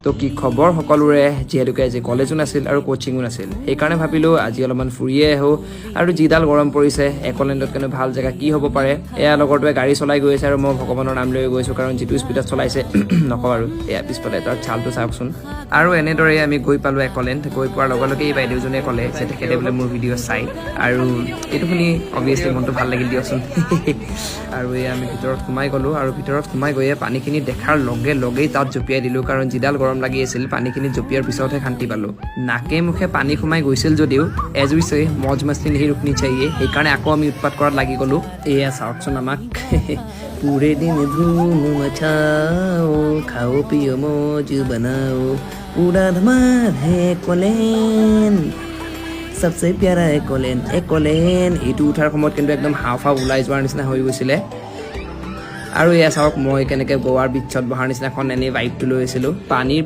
তো কি খবৰ সকলোৰে যেহেতুকে আজি কলেজো নাছিল আৰু কোচিঙো নাছিল সেইকাৰণে ভাবিলোঁ আজি অলপমান ফুৰিয়ে আহোঁ আৰু যিডাল গৰম পৰিছে একলেণ্ডত কেনে ভাল জেগা কি হ'ব পাৰে এয়া লগৰটোৱে গাড়ী চলাই গৈ আছে আৰু মই ভগৱানৰ নাম লৈ গৈছোঁ কাৰণ যিটো স্পীডত চলাইছে নকওঁ আৰু এয়া পিছফালে তাৰ চালটো চাওকচোন আৰু এনেদৰে আমি গৈ পালোঁ একলেণ্ড গৈ পোৱাৰ লগে লগে এই বাইদেউজনে ক'লে যে তেখেতে বোলে মোৰ ভিডিঅ' চাই আৰু এইটো শুনি অভিয়াছলি মনটো ভাল লাগিল দিয়কচোন আৰু এই আমি ভিতৰত সোমাই গ'লোঁ আৰু ভিতৰত সোমাই গৈয়ে পানীখিনি দেখাৰ লগে লগেই তাত জঁপিয়াই দিলোঁ কাৰণ যিডাল গৰম লাগি আছিল পানীখিনি জঁপিয়াৰ পিছতহে শান্তি পালোঁ নাকে মুখে পানী সোমাই গৈছিল যদিও এজ উই চে মজ মস্তি নেহি ৰুকনি চাহিয়ে সেইকাৰণে আকৌ আমি উৎপাত কৰাত লাগি গ'লোঁ এয়া চাওকচোন আমাক পুৰে দিন ধুম মচাও খাও পিও মজ বনাও উড়া ধমাল হে একলেণ্ড সবচে প্যাৰা একলেণ্ড এইটো উঠাৰ সময়ত কিন্তু একদম হাওঁফাওঁ ওলাই যোৱাৰ নিচিনা হৈ গৈছিলে আৰু এয়া চাওক মই কেনেকৈ গোৱাৰ বিচত বহাৰ নিচিনাখন এনেই ভাইবটো লৈ আছিলোঁ পানীৰ